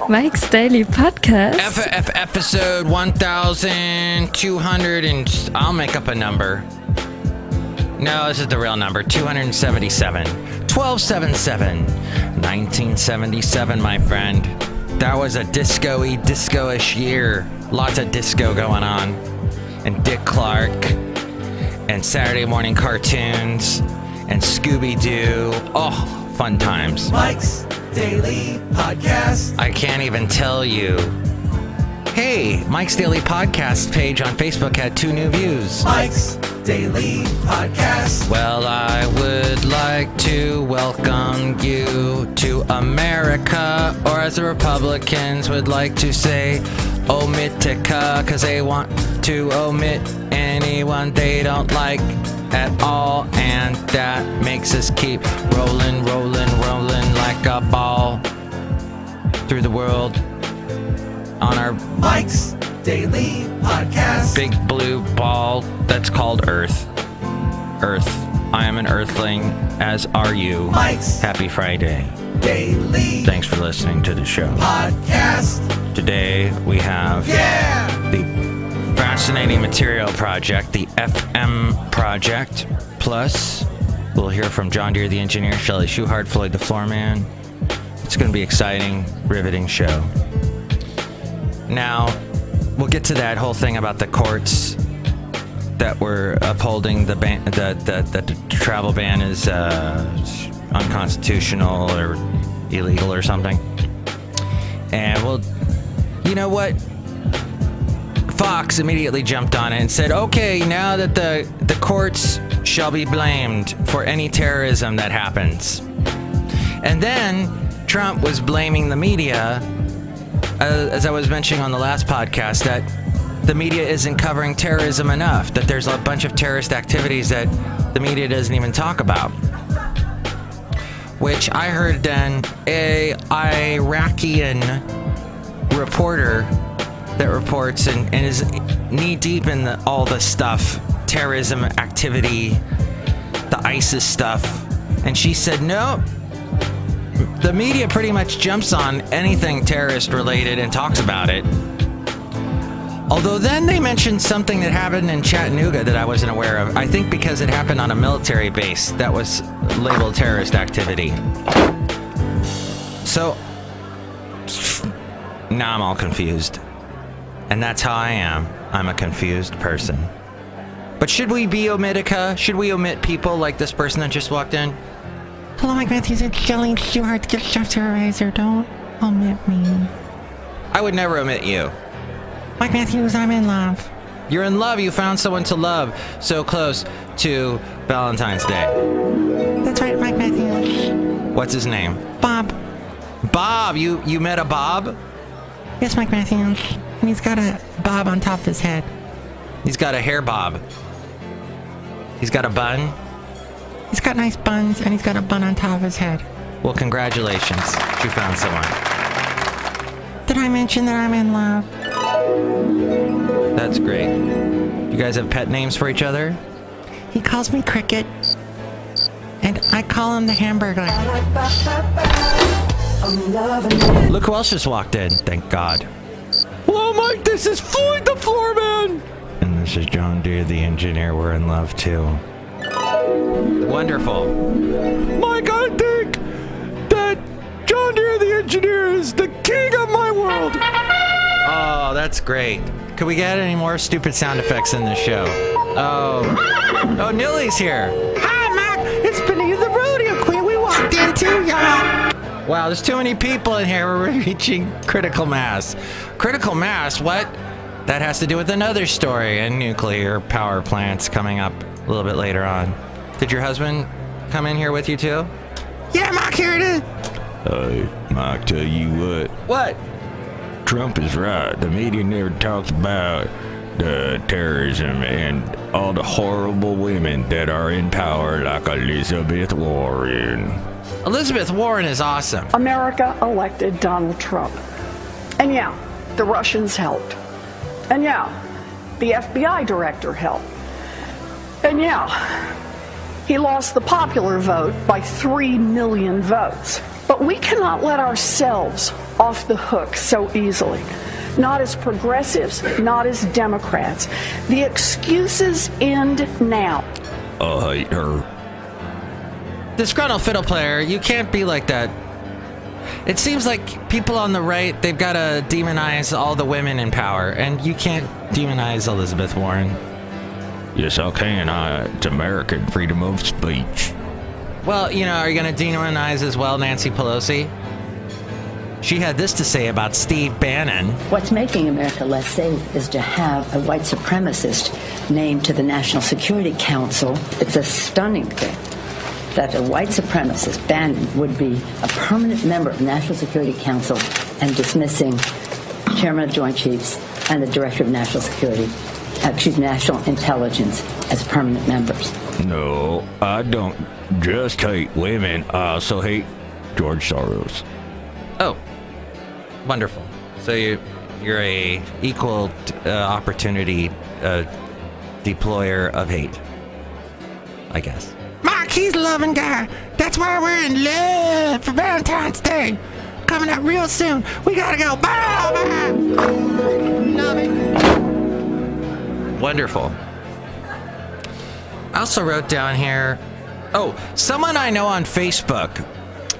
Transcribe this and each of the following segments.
Mike's Daily Podcast. Episode 1200 and I'll make up a number. No, this is the real number. 277. 1277. 1977, my friend. That was a disco-ish year. Lots of disco going on. And Dick Clark. And Saturday morning cartoons. And Scooby-Doo. Oh, fun times. Mike's Daily Podcast. I can't even tell you. Hey, Mike's Daily Podcast page on Facebook had 2 new views. Mike's Daily Podcast. Well, I would like to welcome you to America, or as the Republicans would like to say, Omitica, because they want to omit anyone they don't like at all, and that makes us keep rolling like a ball through the world on our Mike's Daily Podcast. Big blue ball that's called Earth. I am an Earthling, as are you. Mike's Happy Friday. Daily Thanks for listening to the show. Podcast. Today we have the Fascinating Material Project, the FM Project. Plus, we'll hear from John Deere the Engineer, Chely Shoehart, Floyd the Floorman. It's going to be exciting, riveting show. Now, we'll get to that whole thing about the courts that were upholding the ban, the travel ban is unconstitutional or illegal or something. And well, you know what? Fox immediately jumped on it and said, okay, now that the courts shall be blamed for any terrorism that happens. And then Trump was blaming the media, as I was mentioning on the last podcast, that the media isn't covering terrorism enough, that there's a bunch of terrorist activities that the media doesn't even talk about. Which I heard then a Iraqian reporter that reports and is knee-deep in all the stuff, terrorism activity, the ISIS stuff, and she said, no, the media pretty much jumps on anything terrorist-related and talks about it. Although then they mentioned something that happened in Chattanooga that I wasn't aware of. I think because it happened on a military base that was labeled terrorist activity. So, now I'm all confused. And that's how I am. I'm a confused person. But should we be omitica? Should we omit people like this person that just walked in? Hello, Mike Matthews. It's Chely Shoehart. Get stuff to eraser. Don't omit me. I would never omit you. Mike Matthews, I'm in love. You're in love. You found someone to love so close to Valentine's Day. That's right, Mike Matthews. What's his name? Bob. Bob. You met a Bob? Yes, Mike Matthews. And he's got a bob on top of his head. He's got a hair bob. He's got a bun. He's got nice buns, and he's got a bun on top of his head. Well, congratulations. You found someone. Did I mention that I'm in love? That's great. You guys have pet names for each other? He calls me Cricket, and I call him the Hamburglar. Look who else just walked in. Thank God. Hello, Mike. This is Floyd the Floorman. And this is John Deere the Engineer. We're in love, too. Wonderful. Mike, I think that John Deere the Engineer is the king of my world. Oh, that's great. Could we get any more stupid sound effects in this show? Oh, Nilly's here. Hi, Mike. It's Benita the rodeo queen. We walked in too, y'all. Wow, there's too many people in here. We're reaching critical mass. Critical mass? What? That has to do with another story, and nuclear power plants coming up a little bit later on. Did your husband come in here with you too? Yeah, Mike, here it is. Mike, tell you what. What? Trump is right. The media never talks about the terrorism and all the horrible women that are in power, like Elizabeth Warren. Elizabeth Warren is awesome. America elected Donald Trump. And yeah, the Russians helped. And yeah, the FBI director helped. And yeah, he lost the popular vote by 3 million votes. But we cannot let ourselves off the hook so easily. Not as progressives, not as Democrats. The excuses end now. I hate her. Disgruntled Fiddle Player, you can't be like that. It seems like people on the right, they've got to demonize all the women in power, and you can't demonize Elizabeth Warren. Yes, I can. It's American freedom of speech. Well, you know, are you going to demonize as well Nancy Pelosi? She had this to say about Steve Bannon. What's making America less safe is to have a white supremacist named to the National Security Council. It's a stunning thing that a white supremacist, Bannon, would be a permanent member of the National Security Council and dismissing Chairman of Joint Chiefs and the Director of National Security, National Intelligence as permanent members. No, I don't just hate women. I also hate George Soros. Oh, wonderful. So you're a equal opportunity deployer of hate, I guess. Mark, he's a loving guy. That's why we're in love for Valentine's Day. Coming up real soon. We gotta go. Bye, bye. Love it. Wonderful. I also wrote down here, someone I know on Facebook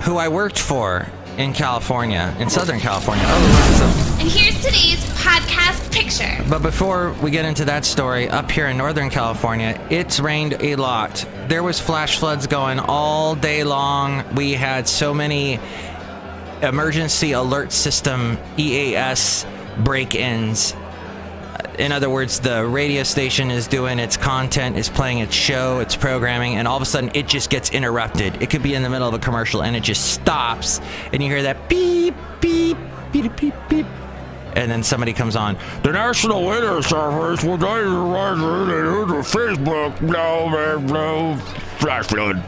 who I worked for in California, in Southern California. Oh, And here's today's podcast picture. but before we get into that story, up here in Northern California, it's rained a lot. There was flash floods going all day long. We had so many emergency alert system, EAS, break-ins. In other words, the radio station is doing its content, is playing its show, its programming, and all of a sudden it just gets interrupted. It could be in the middle of a commercial and it just stops, and you hear that beep, beep, beep, beep, beep. And then somebody comes on. The National Weather Service will Facebook, no, flash flood.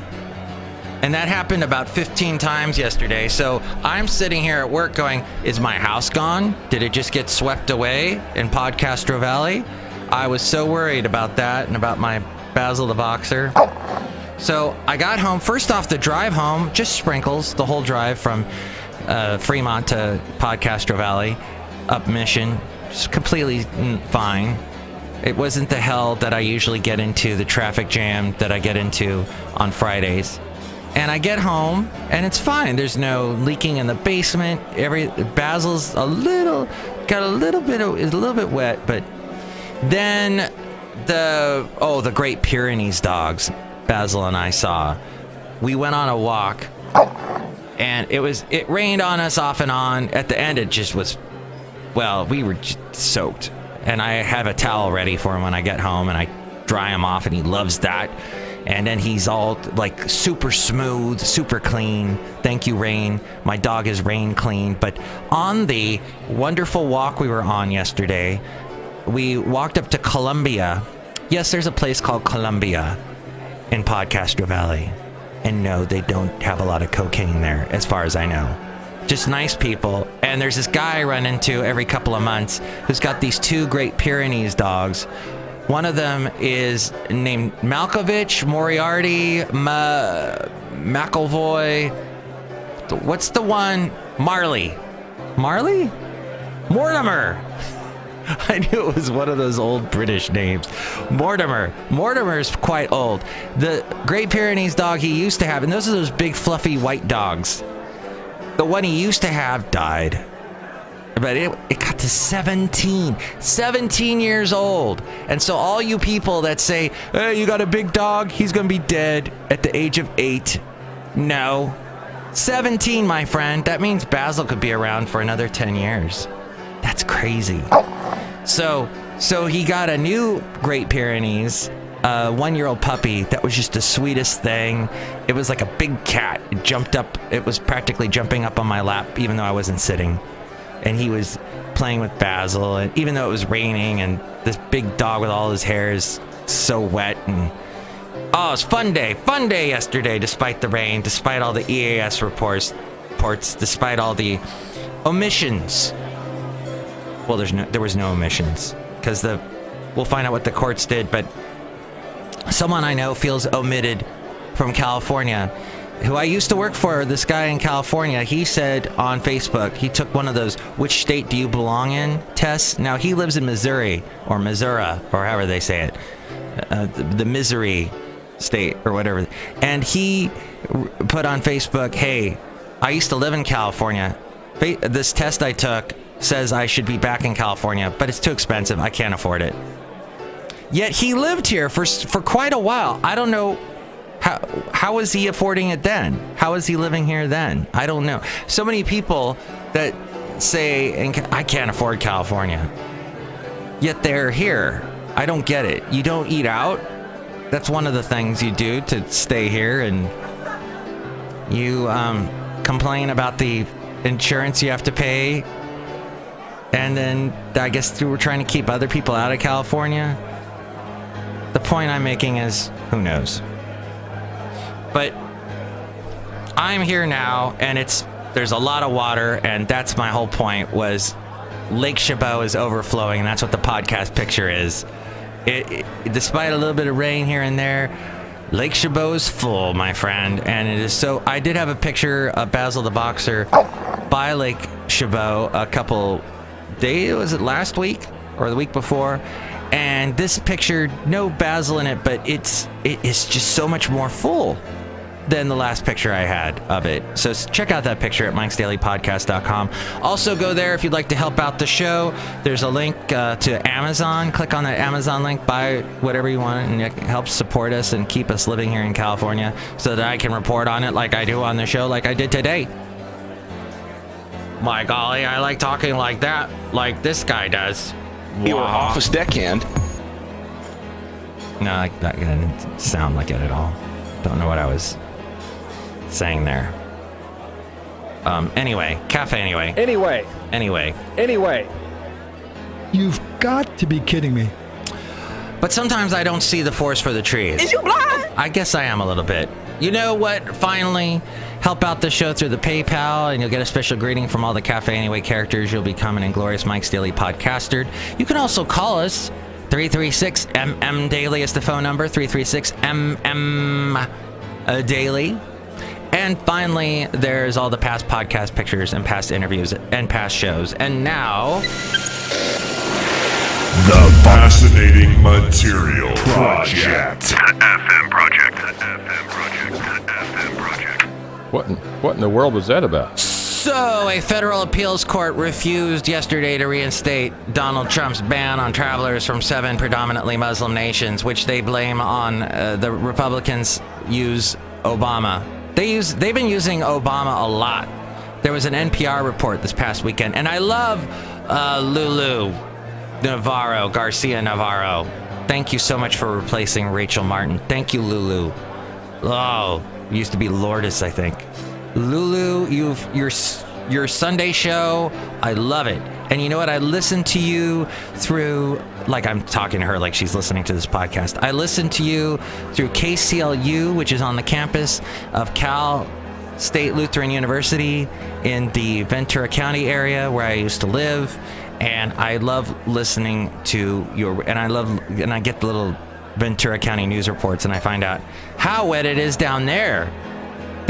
And that happened about 15 times yesterday. So I'm sitting here at work going, is my house gone? Did it just get swept away in Podcastro Valley? I was so worried about that and about my Basil the Boxer. So I got home. First off, the drive home, just sprinkles the whole drive from Fremont to Podcastro Valley, up Mission, just completely fine. It wasn't the hell that I usually get into, the traffic jam that I get into on Fridays. And I get home, and it's fine. There's no leaking in the basement. Basil's a little bit wet, but then the Great Pyrenees dogs Basil and I saw. We went on a walk, and it rained on us off and on. At the end, it just was, we were just soaked. And I have a towel ready for him when I get home, and I dry him off, and he loves that. And then he's all like super smooth, super clean. Thank you, Rain. My dog is Rain clean. But on the wonderful walk we were on yesterday, we walked up to Columbia. Yes, there's a place called Columbia in Podcastro Valley. And no, they don't have a lot of cocaine there, as far as I know. Just nice people. And there's this guy I run into every couple of months who's got these two Great Pyrenees dogs. One of them is named Malkovich, Moriarty, McElvoy. What's the one? Marley? Mortimer. I knew it was one of those old British names. Mortimer's quite old. The Great Pyrenees dog he used to have, and those are those big fluffy white dogs. The one he used to have died. But it got to 17 years old. And so all you people that say, hey, you got a big dog, he's going to be dead at the age of 8. No. 17, my friend. That means Basil could be around for another 10 years. That's crazy. So he got a new Great Pyrenees, 1-year-old puppy. That was just the sweetest thing. It was like a big cat. It jumped up. It was practically jumping up on my lap, even though I wasn't sitting. And he was playing with Basil, and even though it was raining, and this big dog with all his hair is so wet, and it was fun day yesterday, despite the rain, despite all the EAS reports, despite all the omissions. Well, there was no omissions, because we'll find out what the courts did, but someone I know feels omitted from California. who I used to work for, this guy in California, he said on Facebook, he took one of those "which state do you belong in" tests. Now, he lives in Missouri, or Missouri, or however they say it, the Misery state, or whatever. And he put on Facebook, "Hey, I used to live in California. This test I took says I should be back in California, but it's too expensive. I can't afford it." Yet he lived here for quite a while. I don't know. How was he affording it then? How was he living here then? I don't know. So many people that say, I can't afford California, yet they're here. I don't get it. You don't eat out? That's one of the things you do to stay here, and you complain about the insurance you have to pay, and then I guess we're trying to keep other people out of California. The point I'm making is, who knows? But I'm here now, and there's a lot of water, and that's my whole point, was Lake Chabot is overflowing, and that's what the podcast picture is. Despite a little bit of rain here and there, Lake Chabot is full, my friend, and it is so... I did have a picture of Basil the Boxer by Lake Chabot a couple days, was it last week or the week before? And this picture, no Basil in it, but it's just so much more full than the last picture I had of it. So check out that picture at mikesdailypodcast.com. Also go there if you'd like to help out the show. There's a link to Amazon. Click on that Amazon link, buy whatever you want, and it helps support us and keep us living here in California so that I can report on it like I do on the show, like I did today. My golly, I like talking like that, like this guy does. Your office deckhand. No, that didn't sound like it at all. Don't know what I was saying there. Anyway, Café Anyway. Anyway. You've got to be kidding me. But sometimes I don't see the forest for the trees. Is you blind? I guess I am a little bit. You know what? Finally, help out the show through the PayPal, and you'll get a special greeting from all the Café Anyway characters. You'll become an Inglorious Mike's Daily Podcaster. You can also call us. 336-MM Daily is the phone number. 336-MM Daily. And finally, there's all the past podcast pictures and past interviews and past shows. And now... The Fascinating Material Project. FM Project. What in the world was that about? So, a federal appeals court refused yesterday to reinstate Donald Trump's ban on travelers from 7 predominantly Muslim nations, which they blame on the Republicans use Obama. They've been using Obama a lot. There was an NPR report this past weekend, and I love Lulu Garcia Navarro. Thank you so much for replacing Rachel Martin. Thank you, Lulu. Oh, used to be Lourdes, I think. Lulu, your Sunday show, I love it. And you know what? I listen to you through, like I'm talking to her like she's listening to this podcast. I listen to you through KCLU, which is on the campus of Cal State Lutheran University in the Ventura County area where I used to live. And I love listening to and I get the little Ventura County news reports, and I find out how wet it is down there.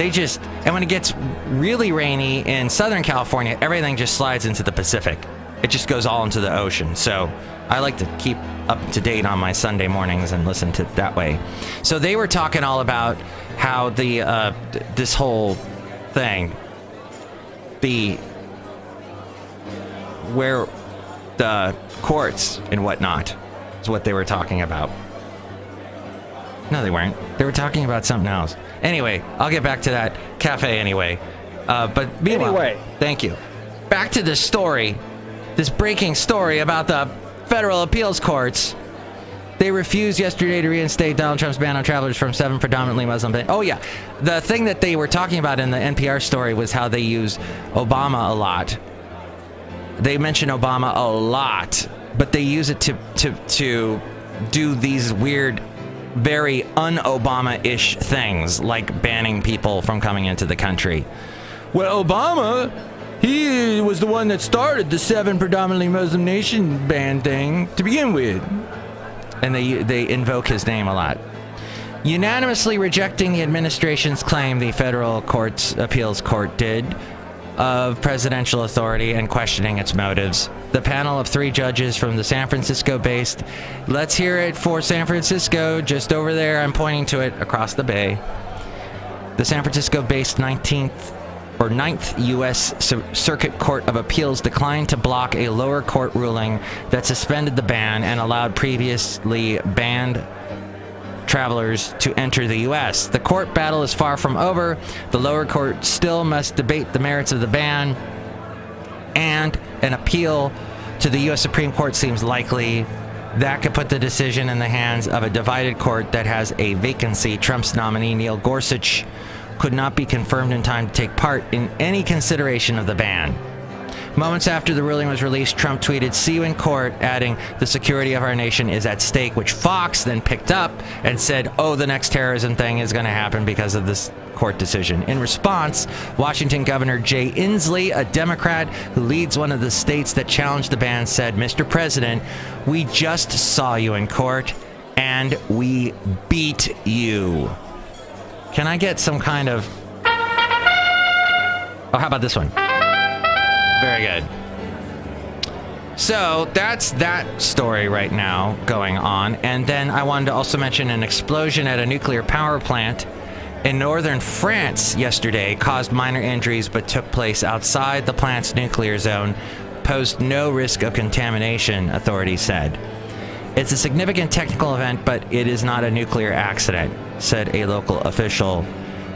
And when it gets really rainy in Southern California, everything just slides into the Pacific. It just goes all into the ocean. So I like to keep up to date on my Sunday mornings and listen to it that way. So they were talking all about how this whole thing, where the courts and whatnot is what they were talking about. No, they weren't. They were talking about something else. Anyway, I'll get back to that. Café Anyway. But meanwhile, thank you. Back to this story, this breaking story about the federal appeals courts. They refused yesterday to reinstate Donald Trump's ban on travelers from 7 predominantly Muslim nations. Oh, yeah. The thing that they were talking about in the NPR story was how they use Obama a lot. They mention Obama a lot, but they use it to do these weird, very un-Obama-ish things, like banning people from coming into the country. Well, Obama, he was the one that started the 7 predominantly Muslim nation ban thing to begin with. And they invoke his name a lot. Unanimously rejecting the administration's claim, the federal appeals court did, of presidential authority and questioning its motives. The panel of 3 judges from the San Francisco-based, let's hear it for San Francisco, just over there, I'm pointing to it, across the bay. The San Francisco-based 9th U.S. Circuit Court of Appeals declined to block a lower court ruling that suspended the ban and allowed previously banned travelers to enter the U.S. The court battle is far from over. The lower court still must debate the merits of the ban, and an appeal to the U.S. Supreme Court seems likely. That could put the decision in the hands of a divided court that has a vacancy. Trump's nominee, Neil Gorsuch, could not be confirmed in time to take part in any consideration of the ban. Moments after the ruling was released, Trump tweeted, "See you in court," adding, "The security of our nation is at stake," which Fox then picked up and said, "Oh, the next terrorism thing is going to happen because of this court decision." In response, Washington Governor Jay Inslee, a Democrat who leads one of the states that challenged the ban, said, "Mr. President, we just saw you in court and we beat you." Can I get some kind of... Oh, how about this one? Very good. So that's that story right now going on. And then I wanted to also mention an explosion at a nuclear power plant in northern France yesterday caused minor injuries but took place outside the plant's nuclear zone, posed no risk of contamination, authorities said. It's a significant technical event, but it is not a nuclear accident, said a local official.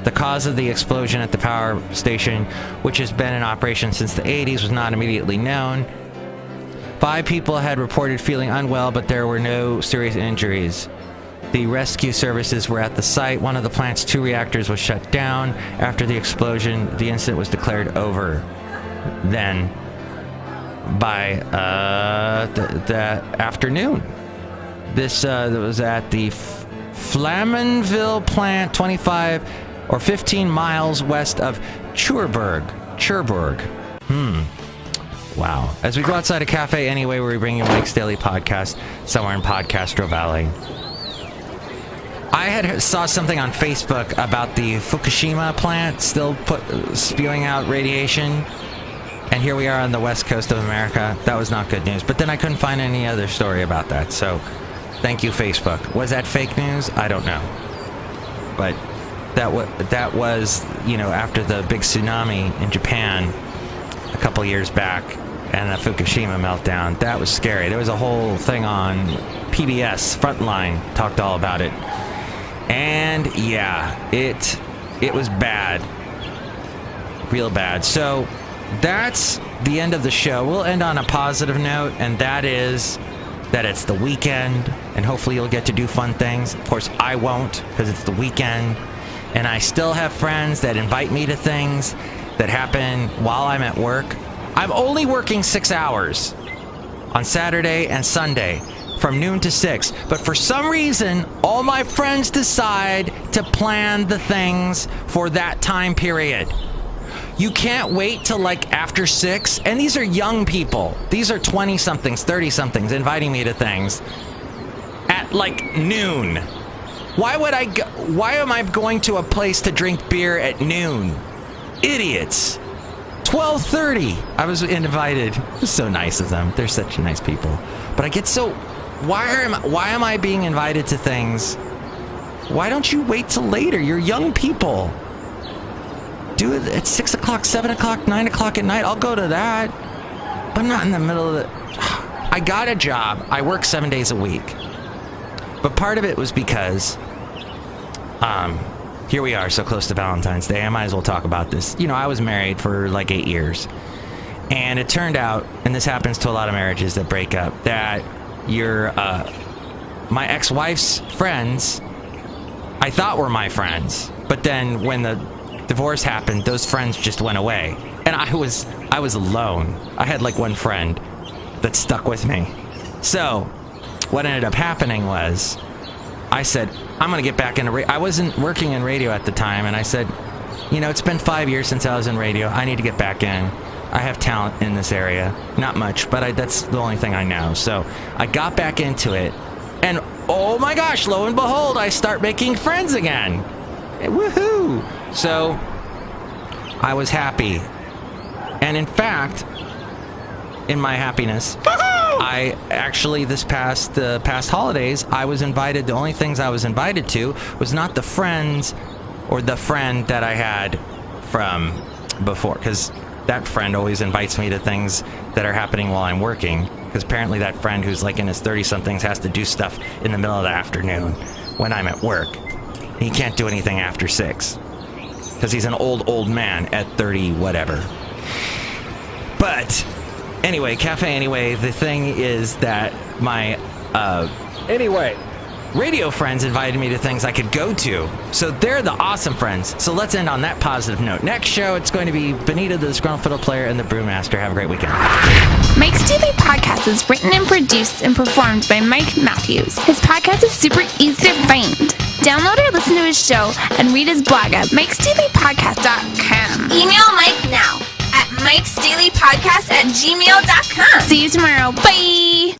The cause of the explosion at the power station, which has been in operation since the 80s, was not immediately known. 5 people had reported feeling unwell, but there were no serious injuries. The rescue services were at the site. One of the plant's 2 reactors was shut down. After the explosion, the incident was declared over. Then, by the afternoon, this was at the Flamanville plant, 25 or 15 miles west of Cherbourg. Wow. As we go outside a Café Anyway, where we bring you Mike's Daily Podcast, somewhere in Podcastro Valley. I saw something on Facebook about the Fukushima plant still spewing out radiation. And here we are on the west coast of America. That was not good news. But then I couldn't find any other story about that. So thank you, Facebook. Was that fake news? I don't know. But that was, after the big tsunami in Japan a couple years back and the Fukushima meltdown. That was scary. There was a whole thing on PBS, Frontline, talked all about it. And yeah, it was bad. Real bad. So that's the end of the show. We'll end on a positive note, and that is that it's the weekend, and hopefully you'll get to do fun things. Of course, I won't, because it's the weekend. And I still have friends that invite me to things that happen while I'm at work. I'm only working 6 hours on Saturday and Sunday from noon to 6. But for some reason, all my friends decide to plan the things for that time period. You can't wait till after 6. And these are young people. These are 20-somethings, 30-somethings inviting me to things at noon. Why am I going to a place to drink beer at noon? Idiots. 12:30. I was invited. It was so nice of them. They're such nice people. But I get so... Why am I being invited to things? Why don't you wait till later? You're young people. Do it at 6 o'clock, 7 o'clock, 9 o'clock at night. I'll go to that. But I'm not in the middle of the... I got a job. I work 7 days a week. But part of it was because, here we are, so close to Valentine's Day. I might as well talk about this. I was married for 8 years. And it turned out, and this happens to a lot of marriages that break up, that my ex-wife's friends, I thought were my friends. But then when the divorce happened, those friends just went away. And I was alone. I had one friend that stuck with me. So what ended up happening was I said, I'm going to get back into radio. I wasn't working in radio at the time, and I said, it's been 5 years since I was in radio. I need to get back in. I have talent in this area. Not much, but that's the only thing I know. So I got back into it, and oh my gosh, lo and behold, I start making friends again. Woohoo! So I was happy. And in fact, in my happiness, I actually the past holidays, I was invited. The only things I was invited to was not the friends or the friend that I had from before, because that friend always invites me to things that are happening while I'm working, because apparently that friend who's like in his 30-somethings has to do stuff in the middle of the afternoon when I'm at work. He can't do anything after 6 because he's an old man at 30 whatever. But anyway, Café Anyway, the thing is that my radio friends invited me to things I could go to. So they're the awesome friends. So let's end on that positive note. Next show, it's going to be Benita, the Disgruntled Fiddle Player, and the Brewmaster. Have a great weekend. Mike's Daily Podcast is written and produced and performed by Mike Matthews. His podcast is super easy to find. Download or listen to his show and read his blog at mikesdailypodcast.com. Email Mike now at mikesdailypodcast@gmail.com. See you tomorrow. Bye!